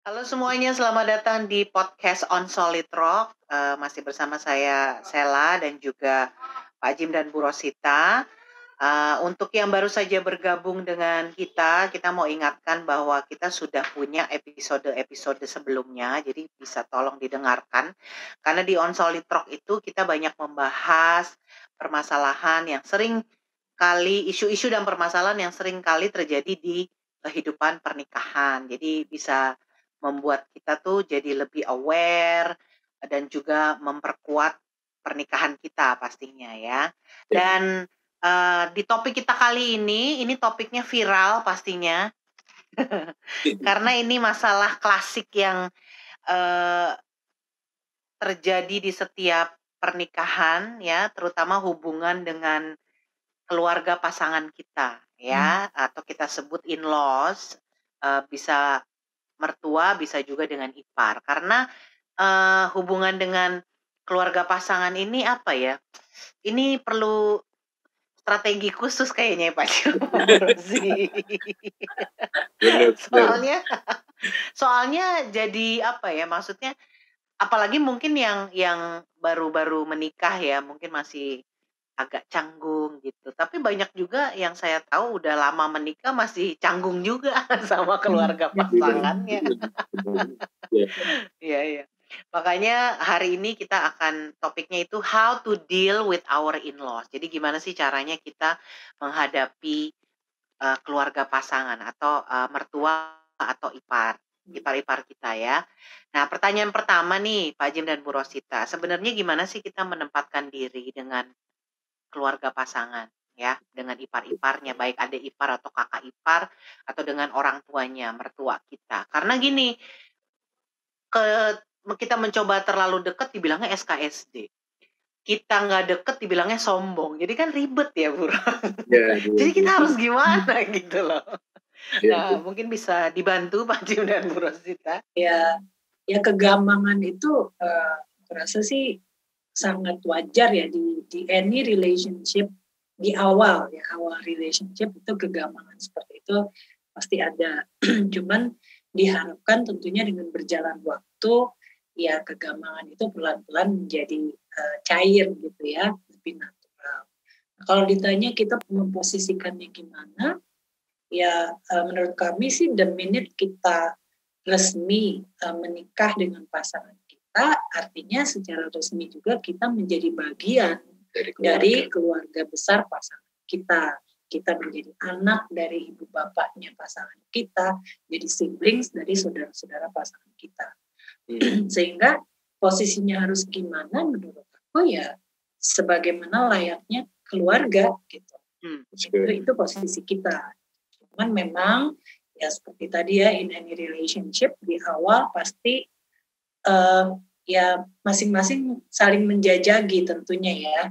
Halo semuanya, selamat datang di podcast On Solid Rock. Masih bersama saya Sela dan juga Pak Jim dan Bu Rosita. Untuk yang baru saja bergabung dengan kita mau ingatkan bahwa kita sudah punya episode-episode sebelumnya, jadi bisa tolong didengarkan. Karena di On Solid Rock itu kita banyak membahas permasalahan yang sering kali, isu-isu dan permasalahan yang sering kali terjadi di kehidupan pernikahan. Jadi bisa membuat kita tuh jadi lebih aware dan juga memperkuat pernikahan kita pastinya ya. Ya. Dan di topik kita kali ini topiknya viral pastinya karena ini masalah klasik yang eh, terjadi di setiap pernikahan ya, terutama hubungan dengan keluarga pasangan kita ya, atau kita sebut in-laws, bisa mertua, bisa juga dengan ipar. Karena hubungan dengan keluarga pasangan ini apa ya? Ini perlu strategi khusus kayaknya ya Pak Rozi. Soalnya jadi apa ya? Maksudnya apalagi mungkin yang baru-baru menikah ya, mungkin masih agak canggung gitu. Tapi banyak juga yang saya tahu udah lama menikah masih canggung juga sama keluarga pasangannya. Iya, iya. Makanya hari ini kita akan topiknya itu how to deal with our in-laws. Jadi gimana sih caranya kita menghadapi keluarga pasangan atau mertua atau ipar-ipar kita ya. Nah, pertanyaan pertama nih Pak Jim dan Bu Rosita, sebenarnya gimana sih kita menempatkan diri dengan keluarga pasangan ya, dengan ipar-iparnya, baik adik ipar atau kakak ipar atau dengan orang tuanya, mertua kita. Karena gini, kita mencoba terlalu dekat dibilangnya SKSD. Kita nggak deket dibilangnya sombong. Jadi kan ribet ya, Bu. Jadi kita harus gimana gitu loh. Nah, mungkin bisa dibantu Pak Jim dan Bu Rosita. Ya kegambangan itu aku rasa sih sangat wajar ya di any relationship di awal relationship itu kegambangan seperti itu pasti ada. Cuman diharapkan tentunya dengan berjalan waktu ya kegambangan itu pelan-pelan menjadi cair gitu ya, lebih natural. Nah, kalau ditanya kita memposisikannya gimana, ya menurut kami sih the minute kita resmi menikah dengan pasangan kita, artinya secara resmi juga kita menjadi bagian dari keluarga besar pasangan kita. Kita menjadi anak dari ibu bapaknya pasangan kita, jadi siblings dari saudara-saudara pasangan kita. Sehingga posisinya harus gimana menurut aku ya sebagaimana layaknya keluarga gitu. Itu posisi kita. Cuman memang ya seperti tadi ya in any relationship di awal pasti ya masing-masing saling menjajagi tentunya ya.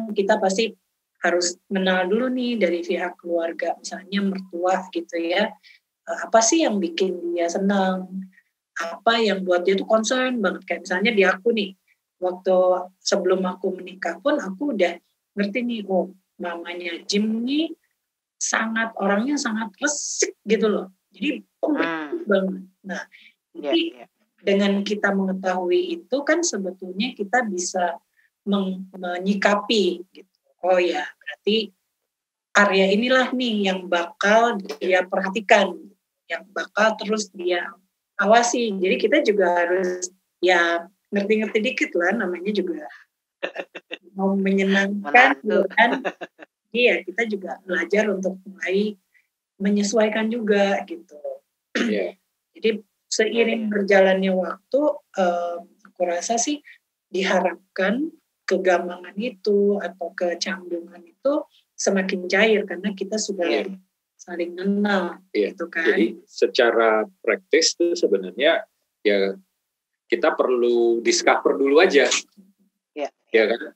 Kita pasti harus kenal dulu nih dari pihak keluarga misalnya mertua gitu ya. Apa sih yang bikin dia senang? Apa yang buat dia tuh concern banget kayak misalnya di aku nih waktu sebelum aku menikah pun aku udah ngerti nih oh mamanya Jim nih orangnya sangat resik gitu loh. Jadi banget. Nah, jadi dengan kita mengetahui itu kan sebetulnya kita bisa menyikapi gitu. Oh ya, berarti area inilah nih yang bakal dia perhatikan, yang bakal terus dia awasi. Jadi kita juga harus ya ngerti-ngerti dikit lah, namanya juga mau menyenangkan kan. Iya, kita juga belajar untuk mulai menyesuaikan juga gitu. Jadi seiring berjalannya waktu, aku rasa sih diharapkan kegambangan itu atau kecanggungan itu semakin cair karena kita sudah saling kenal, gitu kan. Jadi secara praktis tuh sebenarnya ya kita perlu discover dulu aja, ya kan.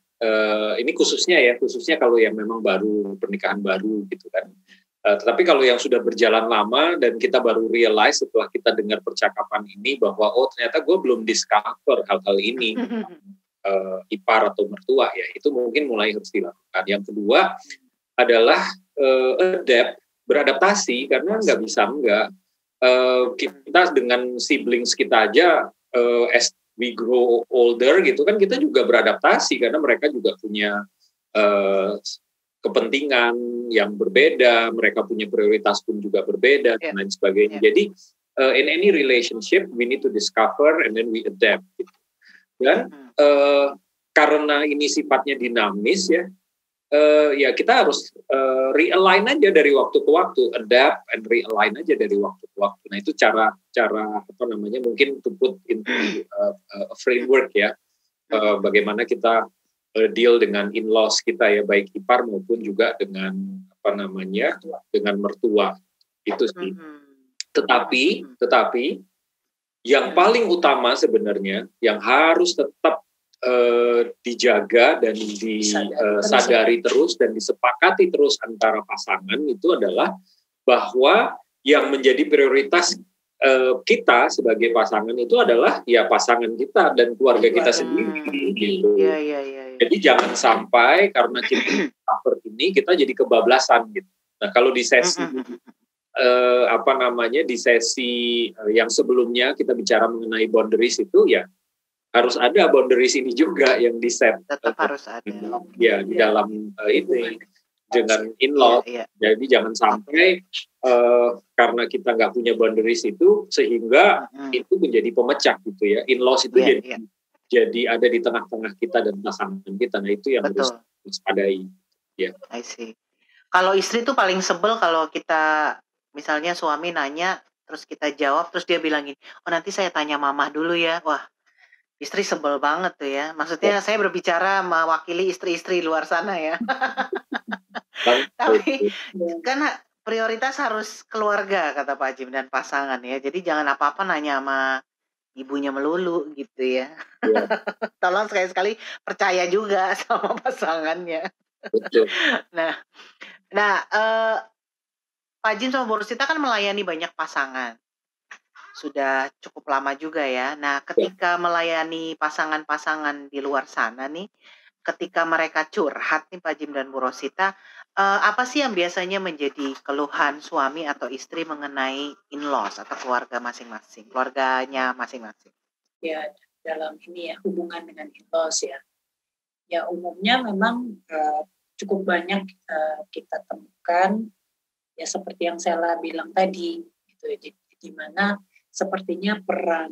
Ini khususnya kalau yang memang baru pernikahan baru gitu kan. Tetapi kalau yang sudah berjalan lama dan kita baru realize setelah kita dengar percakapan ini bahwa oh ternyata gue belum discover hal-hal ini ipar atau mertua ya itu mungkin mulai harus dilakukan. Yang kedua adalah beradaptasi karena nggak bisa enggak kita dengan siblings kita aja as we grow older gitu kan kita juga beradaptasi karena mereka juga punya kepentingan yang berbeda, mereka punya prioritas pun juga berbeda dan lain sebagainya. Jadi in any relationship we need to discover and then we adapt gitu. Dan karena ini sifatnya dinamis ya, ya kita harus realign aja dari waktu ke waktu, adapt and realign aja dari waktu ke waktu. Nah itu cara apa namanya mungkin to put into a framework ya, bagaimana kita deal dengan in-laws kita ya, baik ipar maupun juga dengan apa namanya dengan mertua itu sih. Tetapi yang paling utama sebenarnya yang harus tetap dijaga dan disadari terus dan disepakati terus antara pasangan itu adalah bahwa yang menjadi prioritas kita sebagai pasangan itu adalah ya pasangan kita dan keluarga kita sendiri gitu. Jadi jangan sampai karena kita cover ini kita jadi kebablasan gitu. Nah kalau di sesi apa namanya di sesi yang sebelumnya kita bicara mengenai boundaries itu ya harus ada boundaries ini juga yang di set. Tetap harus ada. Ya di dalam ini dengan in-law. Jadi jangan sampai karena kita nggak punya boundaries itu sehingga itu menjadi pemecah gitu ya. In-laws itu jadi ada di tengah-tengah kita dan pasangan kita. Nah itu yang harus disadari. Ya. I see. Kalau istri tuh paling sebel kalau kita misalnya suami nanya terus kita jawab terus dia bilangin, oh nanti saya tanya mama dulu ya. Wah. Istri sebel banget tuh ya. Maksudnya saya berbicara mewakili istri-istri luar sana ya. Tapi kan prioritas harus keluarga kata Pak Jim dan pasangan ya. Jadi jangan apa-apa nanya sama ibunya melulu gitu ya. Tolong sekali-sekali percaya juga sama pasangannya. Nah, Pak Jim sama Bu Rosita kan melayani banyak pasangan. Sudah cukup lama juga ya. Nah, ketika melayani pasangan-pasangan di luar sana nih, ketika mereka curhat nih Pak Jim dan Bu Rosita, apa sih yang biasanya menjadi keluhan suami atau istri mengenai in-laws atau keluarga masing-masing, keluarganya masing-masing? Ya, dalam ini ya hubungan dengan in-laws ya. Ya umumnya memang cukup banyak kita temukan ya seperti yang Sela bilang tadi gitu ya, di mana sepertinya peran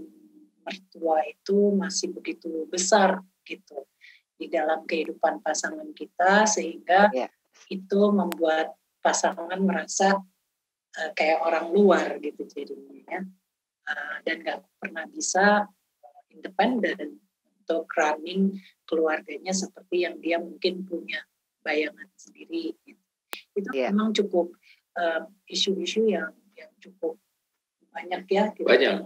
mertua itu masih begitu besar gitu di dalam kehidupan pasangan kita sehingga itu membuat pasangan merasa kayak orang luar gitu jadinya dan nggak pernah bisa independen untuk running keluarganya seperti yang dia mungkin punya bayangan sendiri gitu. Itu memang cukup isu-isu yang cukup banyak ya. Banyak.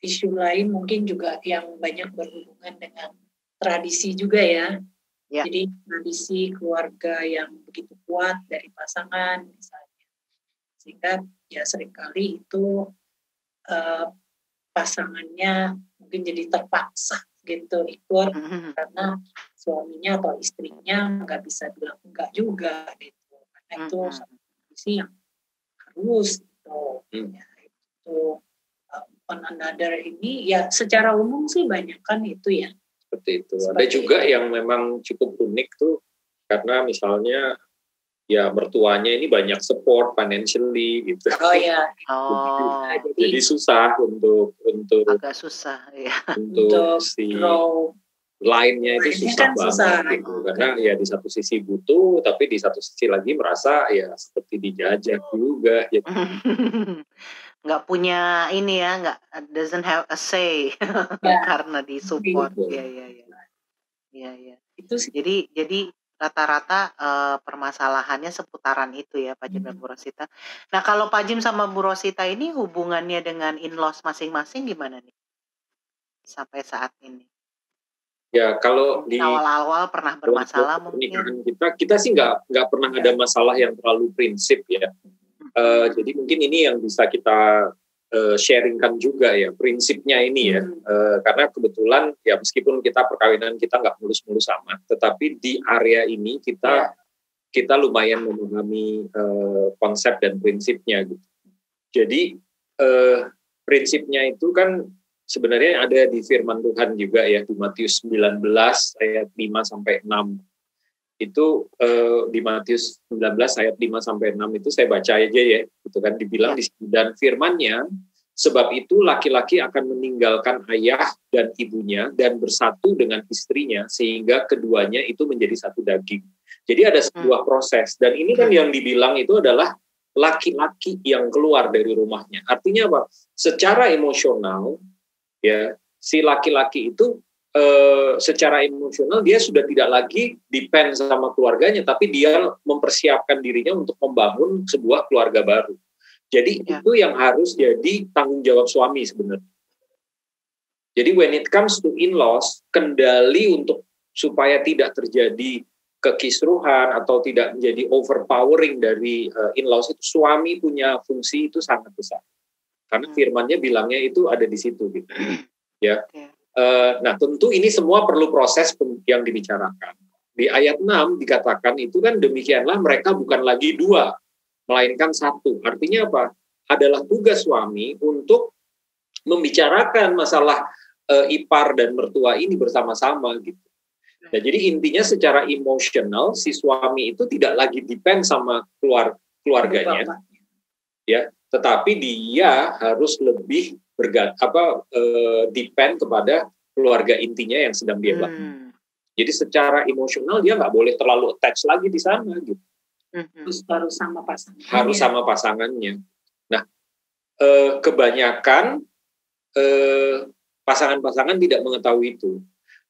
Isu lain mungkin juga yang banyak berhubungan dengan tradisi juga ya. Jadi tradisi keluarga yang begitu kuat dari pasangan misalnya. Sehingga ya seringkali itu pasangannya mungkin jadi terpaksa gitu ikut karena suaminya atau istrinya nggak bisa bilang enggak juga gitu. Karena itu satu tradisi yang harus gitu. Ya, itu on another ini ya secara umum sih banyak kan itu ya. Seperti itu. Ada juga yang memang cukup unik tuh karena misalnya ya mertuanya ini banyak support financially gitu. Jadi susah untuk agak susah ya. Untuk si lainnya itu susah kan banget gitu. Karena ya di satu sisi butuh tapi di satu sisi lagi merasa ya seperti dijajah juga gitu. Nggak punya ini ya, doesn't have a say karena disupport. Iya. Itu sih. Jadi rata-rata permasalahannya seputaran itu ya Pak Jim dan Bu Rosita. Nah kalau Pak Jim sama Bu Rosita ini hubungannya dengan in-laws masing-masing gimana nih sampai saat ini? Ya kalau di awal-awal pernah bermasalah mungkin kita sih nggak pernah ada masalah yang terlalu prinsip ya. Jadi mungkin ini yang bisa kita sharingkan juga ya prinsipnya ini ya. Karena kebetulan ya meskipun kita perkawinan kita nggak mulus-mulus amat, tetapi di area ini kita kita lumayan memahami konsep dan prinsipnya gitu. Jadi prinsipnya itu kan sebenarnya ada di firman Tuhan juga ya, di Matius 19 ayat 5 sampai 6. Itu di Matius 19 ayat 5 sampai 6 itu saya baca aja ya, gitu kan, dibilang di sini, dan firman-Nya, sebab itu laki-laki akan meninggalkan ayah dan ibunya dan bersatu dengan istrinya sehingga keduanya itu menjadi satu daging. Jadi ada sebuah proses, dan ini kan yang dibilang itu adalah laki-laki yang keluar dari rumahnya. Artinya apa? Secara emosional ya, si laki-laki itu secara emosional dia sudah tidak lagi depend sama keluarganya, tapi dia mempersiapkan dirinya untuk membangun sebuah keluarga baru. Jadi itu yang harus jadi tanggung jawab suami sebenarnya. Jadi when it comes to in-laws, kendali untuk supaya tidak terjadi kekisruhan atau tidak menjadi overpowering dari in-laws, itu suami punya fungsi itu sangat besar. Karena firman-Nya bilangnya itu ada di situ gitu. Ya. Nah, tentu ini semua perlu proses yang dibicarakan. Di ayat 6 dikatakan itu kan demikianlah mereka bukan lagi dua, melainkan satu. Artinya apa? Adalah tugas suami untuk membicarakan masalah ipar dan mertua ini bersama-sama gitu. Nah, jadi intinya secara emosional si suami itu tidak lagi depend sama keluarganya, ya, tetapi dia harus lebih depend kepada keluarga intinya yang sedang dia bangun. Jadi secara emosional dia nggak boleh terlalu attach lagi di sana gitu. Harus sama pasangannya. Harus sama pasangannya. Nah, kebanyakan pasangan-pasangan tidak mengetahui itu.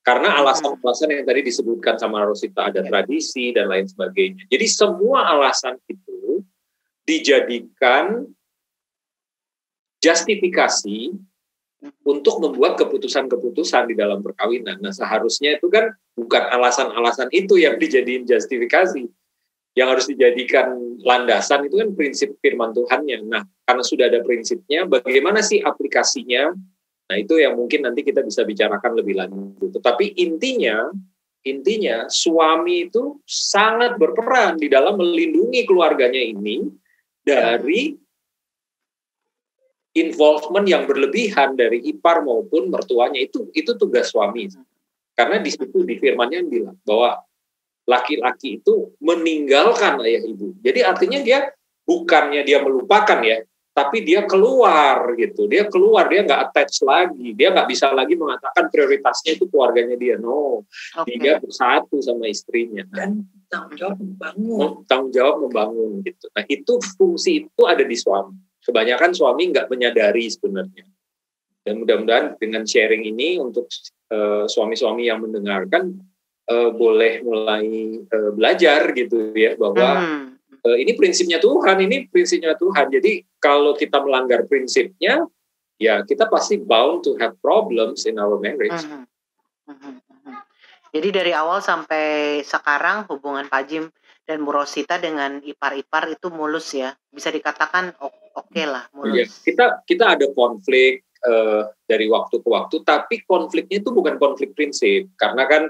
Karena alasan-alasan yang tadi disebutkan sama Rosita, ada tradisi dan lain sebagainya. Jadi semua alasan itu dijadikan justifikasi untuk membuat keputusan-keputusan di dalam perkawinan. Nah, seharusnya itu kan bukan alasan-alasan itu yang dijadiin justifikasi. Yang harus dijadikan landasan itu kan prinsip firman Tuhannya. Nah, karena sudah ada prinsipnya, bagaimana sih aplikasinya? Nah, itu yang mungkin nanti kita bisa bicarakan lebih lanjut. Tetapi intinya suami itu sangat berperan di dalam melindungi keluarganya ini dari involvement yang berlebihan dari ipar maupun mertuanya. Itu tugas suami. Karena di situ di firman-Nya bilang bahwa laki-laki itu meninggalkan ayah ibu. Jadi artinya dia bukannya dia melupakan ya, tapi dia keluar gitu. Dia keluar, dia nggak attach lagi. Dia nggak bisa lagi mengatakan prioritasnya itu keluarganya dia. No, dia bersatu sama istrinya. Dan tanggung jawab membangun gitu. Nah, itu fungsi itu ada di suami. Kebanyakan suami nggak menyadari sebenarnya. Dan mudah-mudahan dengan sharing ini untuk suami-suami yang mendengarkan boleh mulai belajar gitu ya, bahwa ini prinsipnya Tuhan, Jadi kalau kita melanggar prinsipnya, ya kita pasti bound to have problems in our marriage. Jadi dari awal sampai sekarang hubungan Pak Jim dan Bu Rosita dengan ipar-ipar itu mulus ya, bisa dikatakan oke lah, mulus. Ya, kita ada konflik dari waktu ke waktu, tapi konfliknya itu bukan konflik prinsip, karena kan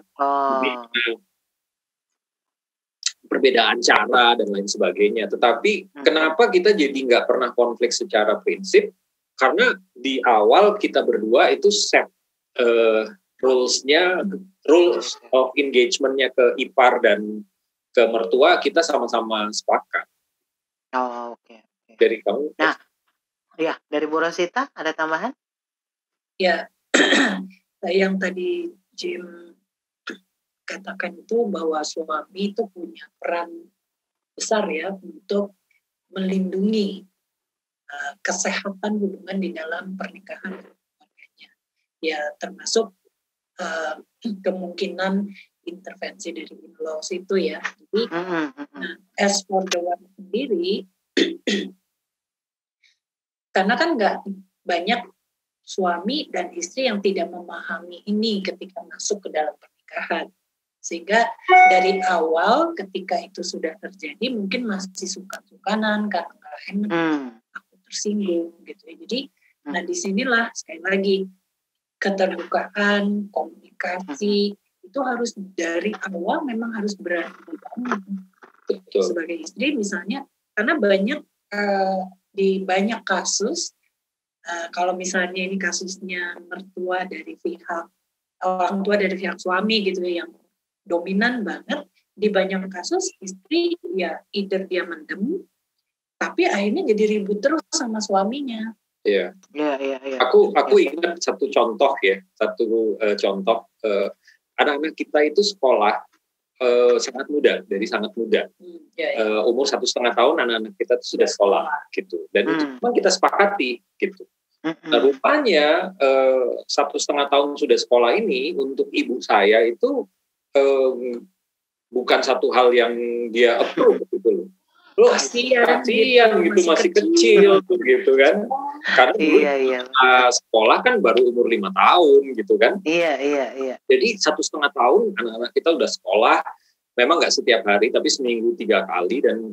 perbedaan cara dan lain sebagainya. Tetapi kenapa kita jadi nggak pernah konflik secara prinsip? Karena di awal kita berdua itu set rules of engagement-nya ke ipar dan ke mertua, kita sama-sama sepakat. Oke. Dari kamu? Nah, ya, dari Bu Rosita ada tambahan? Ya, yang tadi Jim katakan itu bahwa suami itu punya peran besar ya untuk melindungi kesehatan hubungan di dalam pernikahan keluarganya. Ya, termasuk kemungkinan intervensi dari in-laws itu ya. Jadi, as for the one sendiri, karena kan nggak banyak suami dan istri yang tidak memahami ini ketika masuk ke dalam pernikahan. Sehingga dari awal ketika itu sudah terjadi mungkin masih suka-sukanan karena nggak enak, aku tersinggung gitu ya. Jadi, nah disinilah sekali lagi keterbukaan, komunikasi itu harus dari awal memang harus berani dibangun. Betul. Sebagai istri misalnya, karena banyak di banyak kasus, kalau misalnya ini kasusnya mertua dari pihak orang tua dari pihak suami gitu ya, yang dominan banget, di banyak kasus istri ya either dia mendem, tapi akhirnya jadi ribut terus sama suaminya. Iya. Aku ingat satu contoh contoh anak-anak kita itu sekolah sangat muda, dari sangat muda. Umur 1,5 tahun anak-anak kita itu sudah sekolah gitu, dan itu memang kita sepakati gitu. Nah, rupanya 1,5 tahun sudah sekolah ini untuk ibu saya itu bukan satu hal yang dia approve gitu loh. Kasihan gitu, masih kecil tuh gitu kan. Karena dulu sekolah kan baru umur 5 tahun gitu kan. Iya. Jadi 1,5 tahun anak-anak kita udah sekolah, memang nggak setiap hari tapi seminggu 3 kali, dan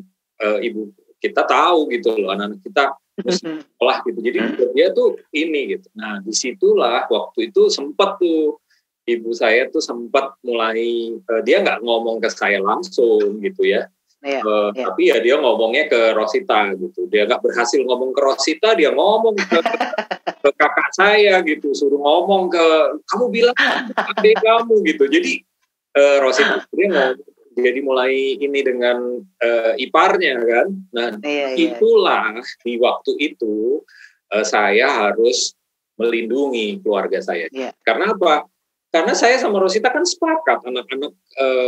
ibu kita tahu gitu loh anak-anak kita sekolah gitu. Jadi dia tuh ini gitu. Nah, disitulah waktu itu sempat tuh ibu saya tuh sempat mulai dia nggak ngomong ke saya langsung gitu ya. Tapi ya dia ngomongnya ke Rosita gitu. Dia nggak berhasil ngomong ke Rosita, dia ngomong ke kakak saya gitu, suruh ngomong ke kamu bilang adik kamu gitu. Jadi Rosita dia ngomong, jadi mulai ini dengan iparnya kan. Nah, itulah di waktu itu saya harus melindungi keluarga saya. Karena apa? Karena saya sama Rosita kan sepakat anak-anak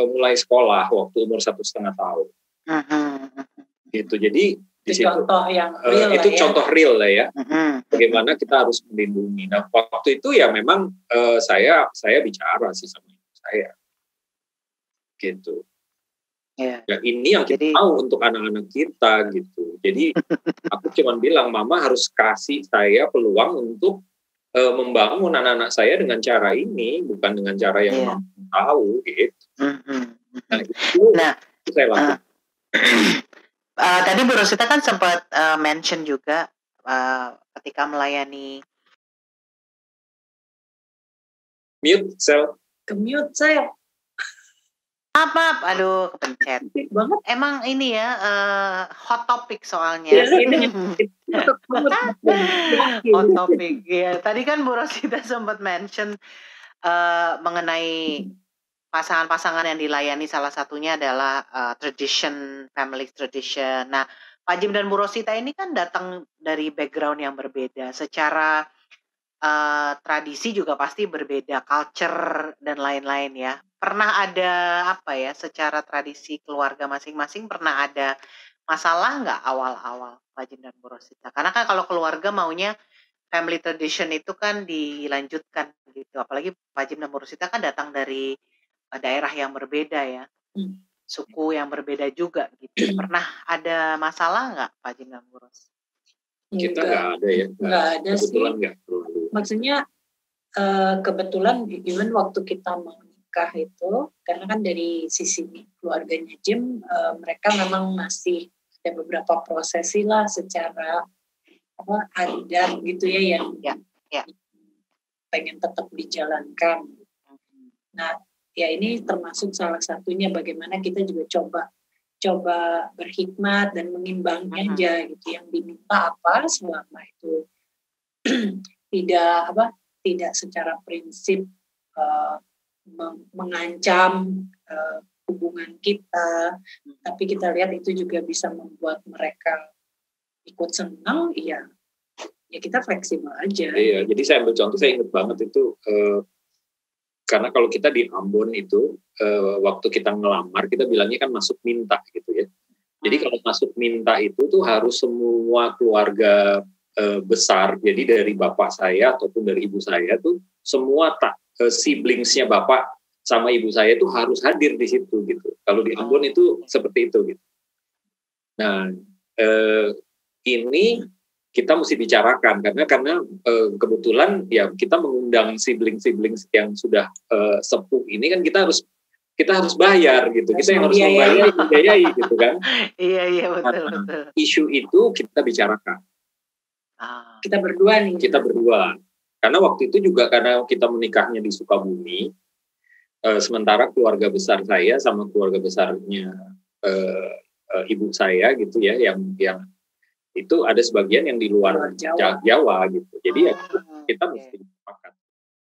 mulai sekolah waktu umur 1,5 tahun. Gitu. Jadi di situ contoh yang real itu contoh real lah ya. Bagaimana kita harus melindungi. Nah, waktu itu ya memang saya bicara sih sama ibu saya. Gitu. Ya, ini yang kita mau untuk anak-anak kita gitu. Jadi aku cuma bilang mama harus kasih saya peluang untuk membangun anak-anak saya dengan cara ini, bukan dengan cara yang mama tahu gitu. Nah, itu saya lakukan. Tadi Bu Rosita kan sempat mention juga ketika melayani Mute sel. Maaf, aduh kepencet. Banget. Emang ini ya hot topic soalnya. Hot topic ya. Tadi kan Bu Rosita sempat mention mengenai pasangan-pasangan yang dilayani, salah satunya adalah family tradition. Nah, Pak Jim dan Bu Rosita ini kan datang dari background yang berbeda. Secara tradisi juga pasti berbeda, culture dan lain-lain ya. Pernah ada secara tradisi keluarga masing-masing pernah ada masalah nggak awal-awal Pak Jim dan Bu Rosita? Karena kan kalau keluarga maunya family tradition itu kan dilanjutkan gitu. Apalagi Pak Jim dan Bu Rosita kan datang dari daerah yang berbeda ya, suku yang berbeda juga gitu. Pernah ada masalah nggak Pak Jim dan Bu Ros? Kita nggak ada ya. Nggak ada kebetulan sih. Nggak perlu. Maksudnya kebetulan even waktu kita mau nikah itu, karena kan dari sisi keluarganya Jim, mereka memang masih ada beberapa prosesi lah secara adat gitu ya yang pengen tetap dijalankan. Nah, ya ini termasuk salah satunya bagaimana kita juga coba berhikmat dan mengimbangi aja gitu, yang diminta apa selama itu tidak secara prinsip mengancam hubungan kita, tapi kita lihat itu juga bisa membuat mereka ikut senang, ya kita fleksibel aja. Iya, jadi saya ambil contoh, saya ingat banget itu. Karena kalau kita di Ambon itu, waktu kita ngelamar, kita bilangnya kan masuk minta gitu ya. Jadi kalau masuk minta itu tuh harus semua keluarga besar, jadi dari bapak saya ataupun dari ibu saya tuh, semua siblingsnya bapak sama ibu saya tuh harus hadir di situ gitu. Kalau di Ambon itu seperti itu gitu. Nah, ini kita mesti bicarakan karena kebetulan ya kita mengundang sibling yang sudah sepuh ini kan kita harus bayar gitu, kita yang harus membiayai gitu kan. Iya betul. Karena isu itu kita bicarakan. Kita berdua nih. Kita berdua. Karena waktu itu juga karena kita menikahnya di Sukabumi, sementara keluarga besar saya sama keluarga besarnya ibu saya gitu ya, yang itu ada sebagian yang di luar Jawa gitu. Jadi ya kita mesti